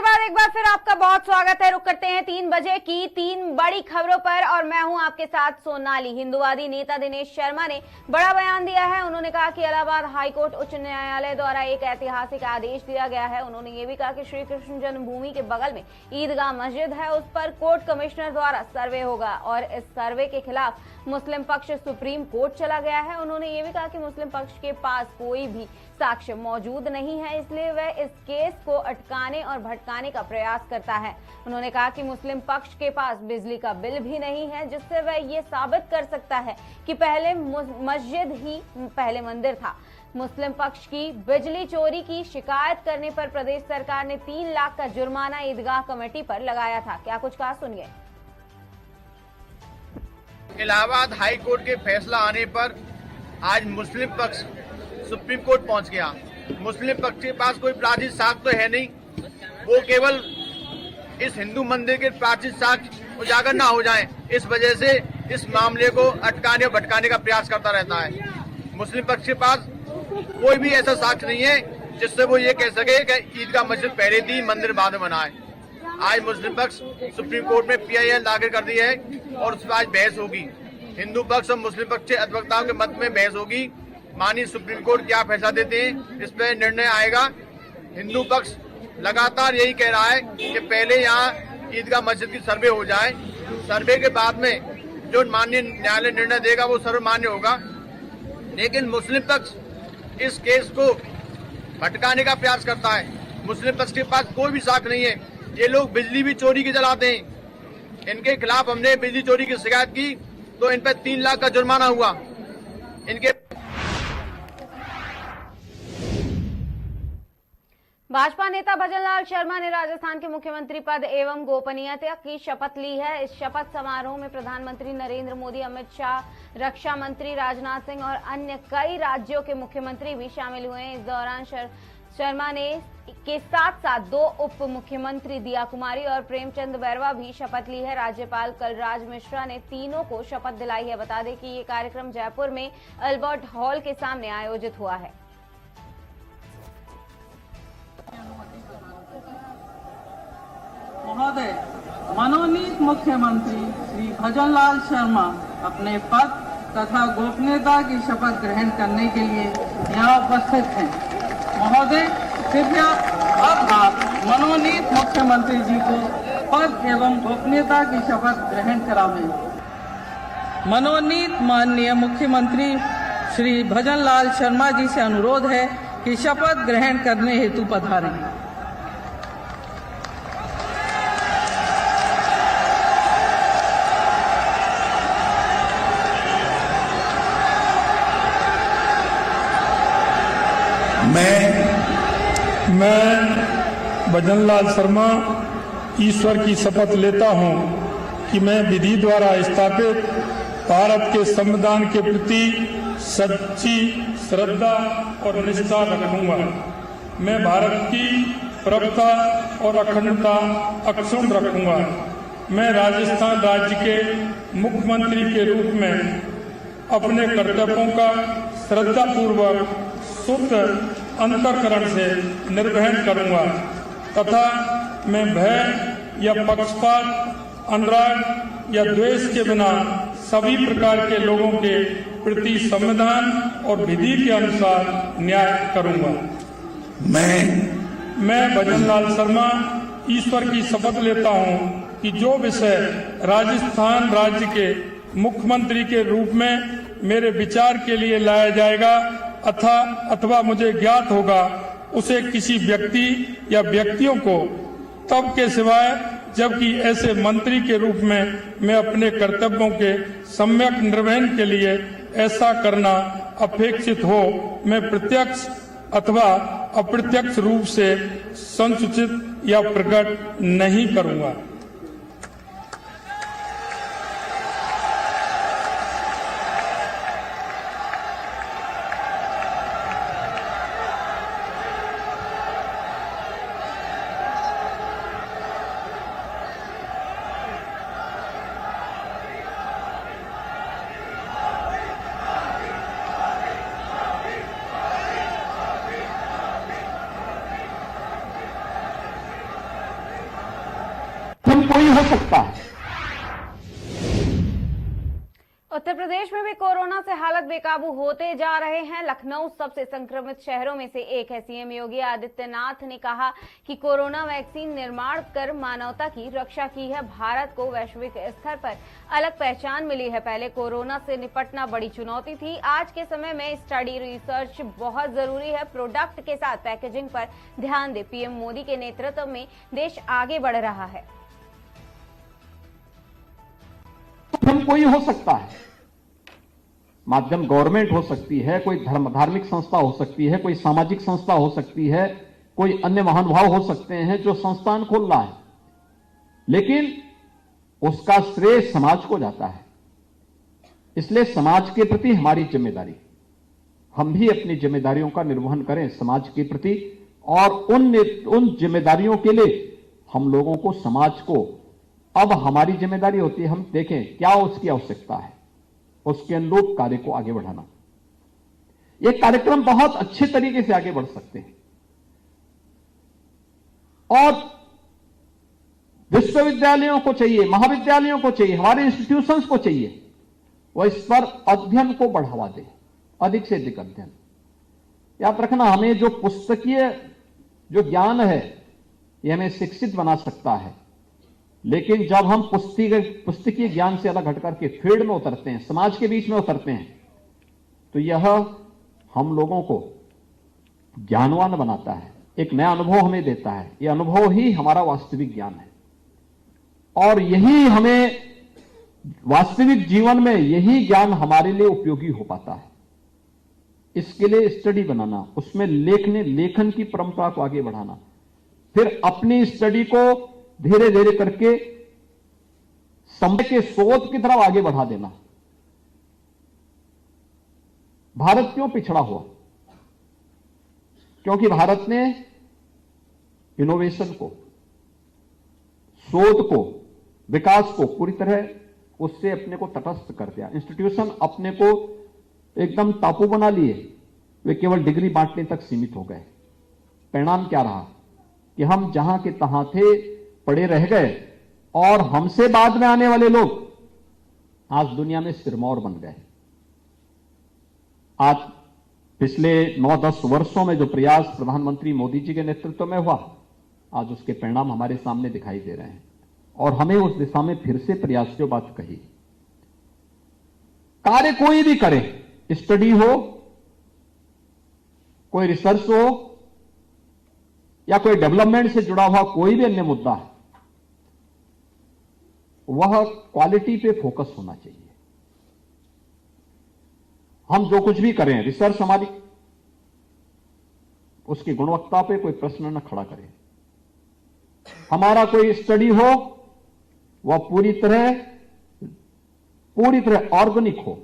के बाद एक बार फिर आपका बहुत स्वागत है। रुक करते हैं 3 बजे की 3 बड़ी खबरों पर और मैं हूं आपके साथ सोनाली। हिंदुवादी नेता दिनेश शर्मा ने बड़ा बयान दिया है। उन्होंने कहा कि इलाहाबाद हाईकोर्ट उच्च न्यायालय द्वारा एक ऐतिहासिक आदेश दिया गया है। उन्होंने ये भी कहा कि श्री कृष्ण जन्मभूमि के बगल में ईदगाह मस्जिद है, उस पर कोर्ट कमिश्नर द्वारा सर्वे होगा और इस सर्वे के खिलाफ मुस्लिम पक्ष सुप्रीम कोर्ट चला गया है। उन्होंने ये भी कहा कि मुस्लिम पक्ष के पास कोई भी साक्ष्य मौजूद नहीं है, इसलिए वह इस केस को अटकाने और भटकाने का प्रयास करता है। उन्होंने कहा कि मुस्लिम पक्ष के पास बिजली का बिल भी नहीं है, जिससे वह ये साबित कर सकता है कि पहले मस्जिद ही पहले मंदिर था। मुस्लिम पक्ष की बिजली चोरी की शिकायत करने पर प्रदेश सरकार ने 3 लाख का जुर्माना ईदगाह कमेटी पर लगाया था। क्या कुछ कहा, सुनिए। इलाहाबाद हाई कोर्ट के फैसला आने पर आज मुस्लिम पक्ष सुप्रीम कोर्ट पहुंच गया। मुस्लिम पक्ष के पास कोई प्राचीन साक्ष्य तो है नहीं, वो केवल इस हिंदू मंदिर के प्राचीन साक्ष्य उजागर ना हो जाएं, इस वजह से इस मामले को अटकाने और भटकाने का प्रयास करता रहता है। मुस्लिम पक्ष के पास कोई भी ऐसा साक्ष्य नहीं है जिससे वो ये कह सके कि ईदगाह मस्जिद पहले थी, मंदिर बाद में बना है। आज मुस्लिम पक्ष सुप्रीम कोर्ट में PIL दाखिल कर दी है और उस पर आज बहस होगी। हिंदू पक्ष और मुस्लिम पक्ष के अधिवक्ताओं के मत में बहस होगी। माननीय सुप्रीम कोर्ट क्या फैसला देते हैं, इस पर निर्णय आएगा। हिंदू पक्ष लगातार यही कह रहा है कि पहले यहाँ ईदगाह मस्जिद की सर्वे हो जाए, सर्वे के बाद में जो माननीय न्यायालय निर्णय देगा वो सर्वमान्य होगा। लेकिन मुस्लिम पक्ष इस केस को भटकाने का प्रयास करता है। मुस्लिम पक्ष के पास कोई भी साक्ष्य नहीं है। ये लोग बिजली भी चोरी की जलाते हैं। इनके खिलाफ हमने बिजली चोरी की शिकायत की तो इन पर 3 लाख का जुर्माना हुआ। इनके भाजपा नेता भजनलाल शर्मा ने राजस्थान के मुख्यमंत्री पद एवं गोपनीयता की शपथ ली है। इस शपथ समारोह में प्रधानमंत्री नरेंद्र मोदी, अमित शाह, रक्षा मंत्री राजनाथ सिंह और अन्य कई राज्यों के मुख्यमंत्री भी शामिल हुए। इस दौरान शर्मा ने के साथ साथ 2 उप मुख्यमंत्री दिया कुमारी और प्रेमचंद बैरवा भी शपथ ली है। राज्यपाल कलराज मिश्रा ने तीनों को शपथ दिलाई है। बता दें कि ये कार्यक्रम जयपुर में अल्बर्ट हॉल के सामने आयोजित हुआ है। महोदय, मनोनीत मुख्यमंत्री श्री भजनलाल शर्मा अपने पद तथा गोपनीयता की शपथ ग्रहण करने के लिए यहाँ उपस्थित हैं। महोदय, कृपया अब आप मनोनीत मुख्यमंत्री जी को पद एवं गोपनीयता की शपथ ग्रहण करावें। मनोनीत माननीय मुख्यमंत्री श्री भजनलाल शर्मा जी से अनुरोध है कि शपथ ग्रहण करने हेतु पधारें। मैं भजनलाल शर्मा ईश्वर की शपथ लेता हूं कि मैं विधि द्वारा स्थापित भारत के संविधान के प्रति सच्ची श्रद्धा और निष्ठा रखूंगा। मैं भारत की प्रभुता और अखंडता अक्षुण्ण रखूंगा। मैं राजस्थान राज्य के मुख्यमंत्री के रूप में अपने कर्तव्यों का श्रद्धापूर्वक शुद्ध अंतःकरण से निर्वहन करूंगा तथा मैं भय या पक्षपात, अनुराग या द्वेष के बिना सभी प्रकार के लोगों के प्रति संविधान और विधि के अनुसार न्याय करूंगा। मैं भजनलाल शर्मा ईश्वर की शपथ लेता हूं कि जो विषय राजस्थान राज्य के मुख्यमंत्री के रूप में मेरे विचार के लिए लाया जाएगा अथवा मुझे ज्ञात होगा, उसे किसी व्यक्ति या व्यक्तियों को तब के सिवाय जबकि ऐसे मंत्री के रूप में मैं अपने कर्तव्यों के सम्यक निर्वहन के लिए ऐसा करना अपेक्षित हो, मैं प्रत्यक्ष अथवा अप्रत्यक्ष रूप से संसूचित या प्रकट नहीं करूंगा। हो सकता है। उत्तर प्रदेश में भी कोरोना से हालत बेकाबू होते जा रहे हैं। लखनऊ सबसे संक्रमित शहरों में से एक है। सीएम योगी आदित्यनाथ ने कहा कि कोरोना वैक्सीन निर्माण कर मानवता की रक्षा की है। भारत को वैश्विक स्तर पर अलग पहचान मिली है। पहले कोरोना से निपटना बड़ी चुनौती थी। आज के समय में स्टडी रिसर्च बहुत जरूरी है। प्रोडक्ट के साथ पैकेजिंग पर ध्यान दे। पीएम मोदी के नेतृत्व में देश आगे बढ़ रहा है। माध्यम कोई हो सकता है, माध्यम गवर्नमेंट हो सकती है, कोई धार्मिक संस्था हो सकती है, कोई सामाजिक संस्था हो सकती है, कोई अन्य महानुभाव हो सकते हैं जो संस्थान खोल रहा है, लेकिन उसका श्रेय समाज को जाता है। इसलिए समाज के प्रति हमारी जिम्मेदारी, हम भी अपनी जिम्मेदारियों का निर्वहन करें समाज के प्रति, और उन जिम्मेदारियों के लिए हम लोगों को, समाज को, अब हमारी जिम्मेदारी होती है हम देखें क्या उसकी आवश्यकता है, उसके अनुरूप कार्य को आगे बढ़ाना। ये कार्यक्रम बहुत अच्छे तरीके से आगे बढ़ सकते हैं और विश्वविद्यालयों को चाहिए, महाविद्यालयों को चाहिए, हमारे इंस्टीट्यूशंस को चाहिए वह इस पर अध्ययन को बढ़ावा दे, अधिक से अधिक अध्ययन। याद रखना, हमें जो पुस्तकीय जो ज्ञान है यह हमें शिक्षित बना सकता है, लेकिन जब हम पुस्तकीय ज्ञान से अलग हटकर के फील्ड में उतरते हैं, समाज के बीच में उतरते हैं, तो यह हम लोगों को ज्ञानवान बनाता है, एक नया अनुभव हमें देता है। यह अनुभव ही हमारा वास्तविक ज्ञान है और यही हमें वास्तविक जीवन में, यही ज्ञान हमारे लिए उपयोगी हो पाता है। इसके लिए स्टडी बनाना, उसमें लेखन की परंपरा को आगे बढ़ाना, फिर अपनी स्टडी को धीरे धीरे करके समय के शोध की तरफ आगे बढ़ा देना। भारत क्यों पिछड़ा हुआ? क्योंकि भारत ने इनोवेशन को, शोध को, विकास को पूरी तरह उससे अपने को तटस्थ कर दिया। इंस्टीट्यूशन अपने को एकदम टापू बना लिए, वे केवल डिग्री बांटने तक सीमित हो गए। परिणाम क्या रहा कि हम जहां के तहां थे, पड़े रह गए और हमसे बाद में आने वाले लोग आज दुनिया में सिरमौर बन गए। आज पिछले 9-10 वर्षों में जो प्रयास प्रधानमंत्री मोदी जी के नेतृत्व में हुआ, आज उसके परिणाम हमारे सामने दिखाई दे रहे हैं और हमें उस दिशा में फिर से प्रयास की बात कही। कार्य कोई भी करे, स्टडी हो, कोई रिसर्च हो या कोई डेवलपमेंट से जुड़ा हुआ कोई भी अन्य मुद्दा है, वह क्वालिटी पे फोकस होना चाहिए। हम जो कुछ भी करें, रिसर्च हमारी, उसकी गुणवत्ता पे कोई प्रश्न न खड़ा करें। हमारा कोई स्टडी हो वह पूरी तरह ऑर्गेनिक हो।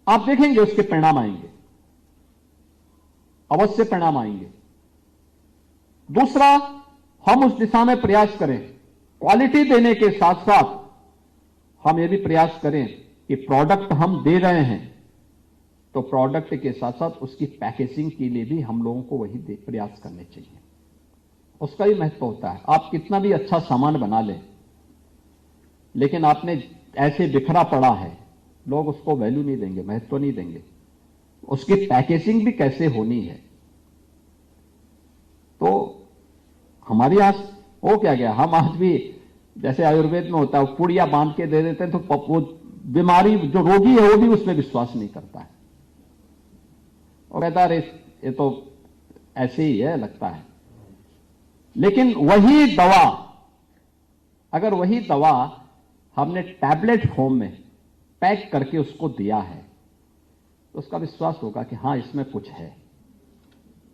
आप देखेंगे उसके परिणाम आएंगे, अवश्य परिणाम आएंगे। दूसरा, हम उस दिशा में प्रयास करें, क्वालिटी देने के साथ साथ हम यह भी प्रयास करें कि प्रोडक्ट हम दे रहे हैं तो प्रोडक्ट के साथ साथ उसकी पैकेजिंग के लिए भी हम लोगों को वही प्रयास करने चाहिए। उसका भी महत्व होता है। आप कितना भी अच्छा सामान बना लें, लेकिन आपने ऐसे बिखरा पड़ा है, लोग उसको वैल्यू नहीं देंगे, महत्व नहीं देंगे। उसकी पैकेजिंग भी कैसे होनी है। तो हमारे यहां हो क्या गया, हम आज भी जैसे आयुर्वेद में होता है, पुड़िया बांध के दे देते हैं तो वो बीमारी, जो रोगी है वो भी उसमें विश्वास नहीं करता है और कहता है ये तो ऐसे ही है, लगता है। लेकिन वही दवा, अगर वही दवा हमने टैबलेट फॉर्म में पैक करके उसको दिया है तो उसका विश्वास होगा कि हां इसमें कुछ है,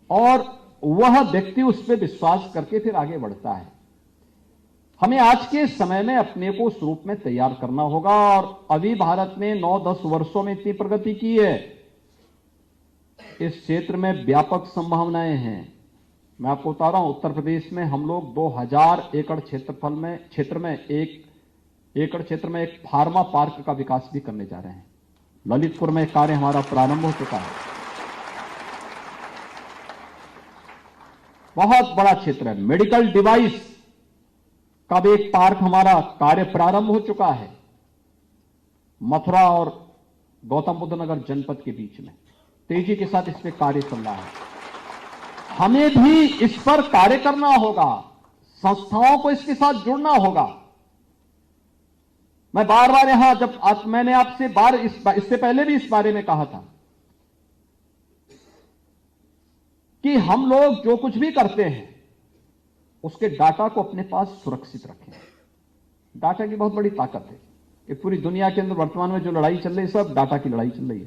और वह व्यक्ति उस पर विश्वास करके फिर आगे बढ़ता है। हमें आज के समय में अपने को उस रूप में तैयार करना होगा और अभी भारत ने 9-10 वर्षों में इतनी प्रगति की है, इस क्षेत्र में व्यापक संभावनाएं हैं। मैं आपको बता रहा हूं, उत्तर प्रदेश में हम लोग 2000 एकड़ क्षेत्र में एक फार्मा पार्क का विकास भी करने जा रहे हैं। ललितपुर में कार्य हमारा प्रारंभ हो चुका है। बहुत बड़ा क्षेत्र है। मेडिकल डिवाइस कब एक पार्क हमारा कार्य प्रारंभ हो चुका है मथुरा और गौतम बुद्ध नगर जनपद के बीच में, तेजी के साथ इस पे कार्य चल रहा है। हमें भी इस पर कार्य करना होगा, संस्थाओं को इसके साथ जुड़ना होगा। मैं बार बार यहां जब मैंने आपसे इससे पहले भी इस बारे में कहा था कि हम लोग जो कुछ भी करते हैं उसके डाटा को अपने पास सुरक्षित रखें। डाटा की बहुत बड़ी ताकत है कि पूरी दुनिया के अंदर वर्तमान में जो लड़ाई चल रही है सब डाटा की लड़ाई चल रही है।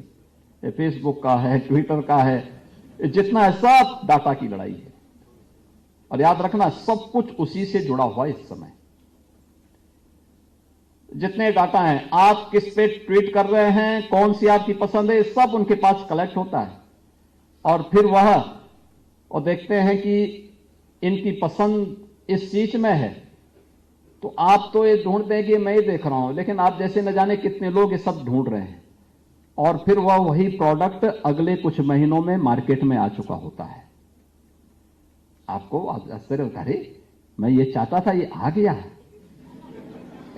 ये फेसबुक का है, ट्विटर का है, जितना है सब डाटा की लड़ाई है। और याद रखना सब कुछ उसी से जुड़ा हुआ है। इस समय जितने डाटा हैं, आप किस पे ट्वीट कर रहे हैं, कौन सी आपकी पसंद है, सब उनके पास कलेक्ट होता है और फिर और देखते हैं कि इनकी पसंद इस चीज में है तो आप तो ये ढूंढते हैं कि मैं ही देख रहा हूं, लेकिन आप जैसे न जाने कितने लोग ये सब ढूंढ रहे हैं और फिर वही प्रोडक्ट अगले कुछ महीनों में मार्केट में आ चुका होता है। आपको आश्चर्य होता है, मैं ये चाहता था ये आ गया।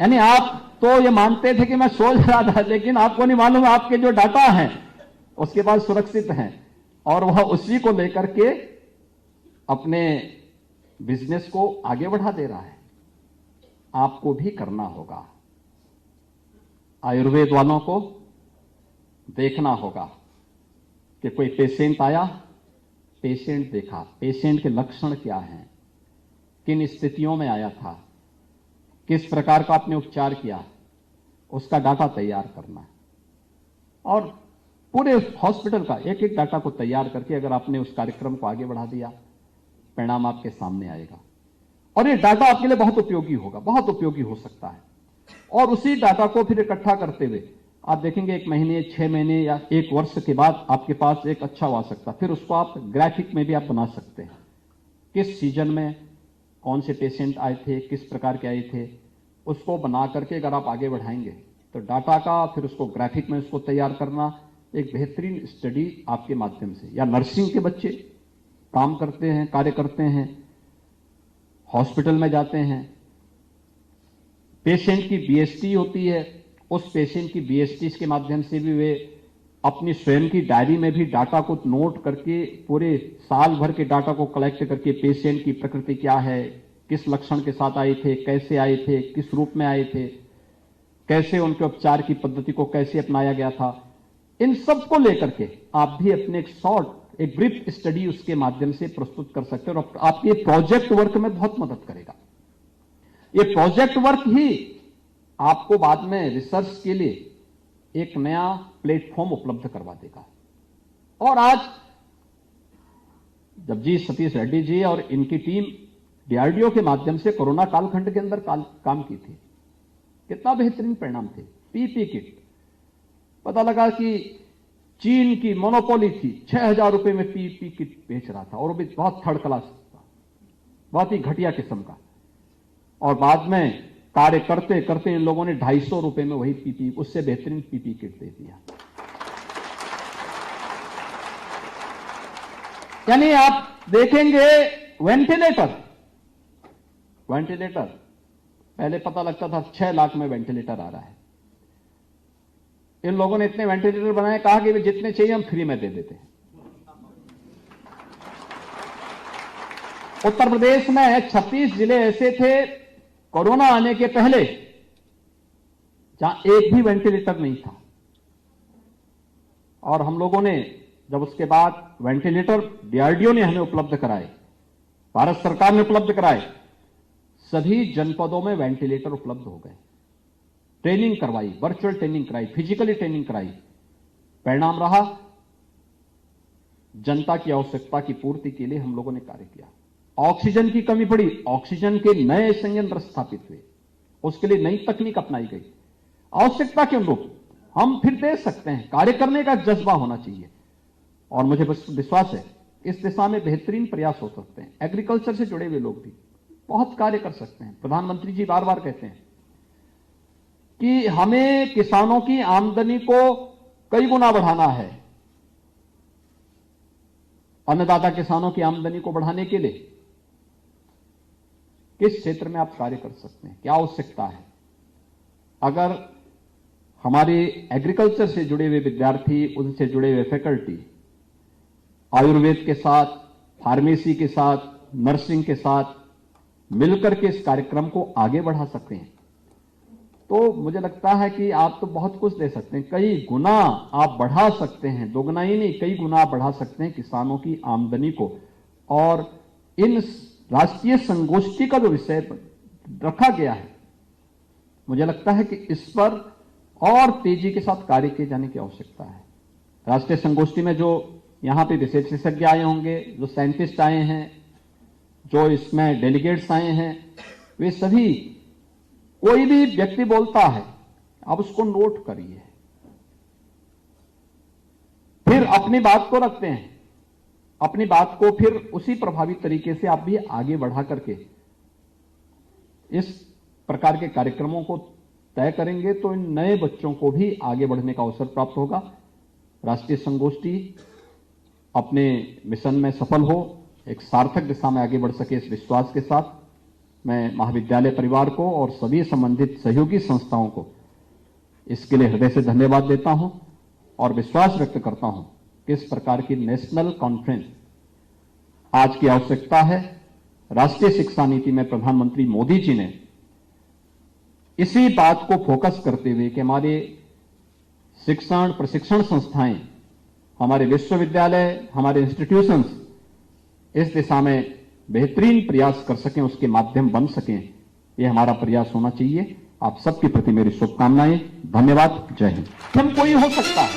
यानी आप तो ये मानते थे कि मैं सोच रहा था, लेकिन आपको नहीं मालूम आपके जो डाटा हैं उसके पास सुरक्षित हैं और वह उसी को लेकर के अपने बिजनेस को आगे बढ़ा दे रहा है। आपको भी करना होगा। आयुर्वेद वालों को देखना होगा कि कोई पेशेंट आया, पेशेंट देखा, पेशेंट के लक्षण क्या हैं, किन स्थितियों में आया था, किस प्रकार का आपने उपचार किया, उसका डाटा तैयार करना है और पूरे हॉस्पिटल का एक एक डाटा को तैयार करके अगर आपने उस कार्यक्रम को आगे बढ़ा दिया, परिणाम आपके सामने आएगा और ये डाटा आपके लिए बहुत उपयोगी होगा, बहुत उपयोगी हो सकता है। और उसी डाटा को फिर इकट्ठा करते हुए आप देखेंगे 1 महीने, 6 महीने या 1 वर्ष के बाद आपके पास एक अच्छा आ सकता है। फिर उसको आप ग्राफिक में भी आप बना सकते हैं, किस सीजन में कौन से पेशेंट आए थे, किस प्रकार के आए थे, उसको बना करके अगर आप आगे बढ़ाएंगे तो डाटा का फिर उसको ग्राफिक में उसको तैयार करना एक बेहतरीन स्टडी आपके माध्यम से। या नर्सिंग के बच्चे काम करते हैं, कार्य करते हैं, हॉस्पिटल में जाते हैं, पेशेंट की बीएसटी होती है, उस पेशेंट की बीएसटी के माध्यम से भी वे अपनी स्वयं की डायरी में भी डाटा को नोट करके पूरे साल भर के डाटा को कलेक्ट करके पेशेंट की प्रकृति क्या है, किस लक्षण के साथ आए थे, कैसे आए थे, किस रूप में आए थे, कैसे उनके उपचार की पद्धति को कैसे अपनाया गया था, इन सब को लेकर के आप भी अपने एक ब्रीफ स्टडी उसके माध्यम से प्रस्तुत कर सकते हैं और आपके प्रोजेक्ट वर्क में बहुत मदद करेगा। ये प्रोजेक्ट वर्क ही आपको बाद में रिसर्च के लिए एक नया प्लेटफॉर्म उपलब्ध करवा देगा। और आज जब जी सतीश रेड्डी जी और इनकी टीम डीआरडीओ के माध्यम से कोरोना कालखंड के अंदर काम की थी, कितना बेहतरीन परिणाम थे। पीपी किट, पता लगा कि चीन की मोनोपोली थी, 6,000 रुपए में पीपी किट बेच रहा था और वो भी बहुत थर्ड क्लास था, बहुत ही घटिया किस्म का। और बाद में कार्य करते करते इन लोगों ने 250 रुपए में वही पीपी, उससे बेहतरीन पीपी किट दे दिया। यानी आप देखेंगे वेंटिलेटर पहले पता लगता था 6 लाख में वेंटिलेटर आ रहा है। इन लोगों ने इतने वेंटिलेटर बनाए, कहा कि वे जितने चाहिए हम फ्री में दे देते हैं। उत्तर प्रदेश में 36 जिले ऐसे थे कोरोना आने के पहले जहां एक भी वेंटिलेटर नहीं था और हम लोगों ने जब उसके बाद वेंटिलेटर डीआरडीओ ने हमें उपलब्ध कराए, भारत सरकार ने उपलब्ध कराए, सभी जनपदों में वेंटिलेटर उपलब्ध हो गए। ट्रेनिंग करवाई, वर्चुअल ट्रेनिंग कराई, फिजिकली ट्रेनिंग कराई। परिणाम रहा जनता की आवश्यकता की पूर्ति के लिए हम लोगों ने कार्य किया। ऑक्सीजन की कमी पड़ी, ऑक्सीजन के नए संयंत्र स्थापित हुए, उसके लिए नई तकनीक अपनाई गई। आवश्यकता के अनुरूप हम फिर दे सकते हैं, कार्य करने का जज्बा होना चाहिए और मुझे विश्वास है इस दिशा में बेहतरीन प्रयास हो सकते हैं। एग्रीकल्चर से जुड़े हुए लोग भी बहुत कार्य कर सकते हैं। प्रधानमंत्री जी बार बार कहते हैं कि हमें किसानों की आमदनी को कई गुना बढ़ाना है। अन्नदाता किसानों की आमदनी को बढ़ाने के लिए किस क्षेत्र में आप कार्य कर सकते हैं, क्या आवश्यकता है। अगर हमारे एग्रीकल्चर से जुड़े हुए विद्यार्थी, उनसे जुड़े हुए फैकल्टी आयुर्वेद के साथ, फार्मेसी के साथ, नर्सिंग के साथ मिलकर के इस कार्यक्रम को आगे बढ़ा सकते हैं, तो मुझे लगता है कि आप तो बहुत कुछ दे सकते हैं। कई गुना आप बढ़ा सकते हैं, दोगुना ही नहीं, कई गुना आप बढ़ा सकते हैं किसानों की आमदनी को। और इन राष्ट्रीय संगोष्ठी का जो विषय रखा गया है, मुझे लगता है कि इस पर और तेजी के साथ कार्य किए जाने की आवश्यकता है। राष्ट्रीय संगोष्ठी में जो यहां पे विशेषज्ञ आए होंगे, जो साइंटिस्ट आए हैं, जो इसमें डेलीगेट्स आए हैं, वे सभी, कोई भी व्यक्ति बोलता है आप उसको नोट करिए, फिर अपनी बात को रखते हैं, अपनी बात को फिर उसी प्रभावी तरीके से आप भी आगे बढ़ा करके इस प्रकार के कार्यक्रमों को तय करेंगे, तो इन नए बच्चों को भी आगे बढ़ने का अवसर प्राप्त होगा। राष्ट्रीय संगोष्ठी अपने मिशन में सफल हो, एक सार्थक दिशा में आगे बढ़ सके, इस विश्वास के साथ मैं महाविद्यालय परिवार को और सभी संबंधित सहयोगी संस्थाओं को इसके लिए हृदय से धन्यवाद देता हूं और विश्वास व्यक्त करता हूं कि इस प्रकार की नेशनल कॉन्फ्रेंस आज की आवश्यकता है। राष्ट्रीय शिक्षा नीति में प्रधानमंत्री मोदी जी ने इसी बात को फोकस करते हुए कि हमारे शिक्षण प्रशिक्षण संस्थाएं, हमारे विश्वविद्यालय, हमारे इंस्टीट्यूशंस इस दिशा में बेहतरीन प्रयास कर सकें, उसके माध्यम बन सकें, यह हमारा प्रयास होना चाहिए। आप सबके प्रति मेरी शुभकामनाएं। धन्यवाद। जय हिंद। कोई हो सकता है,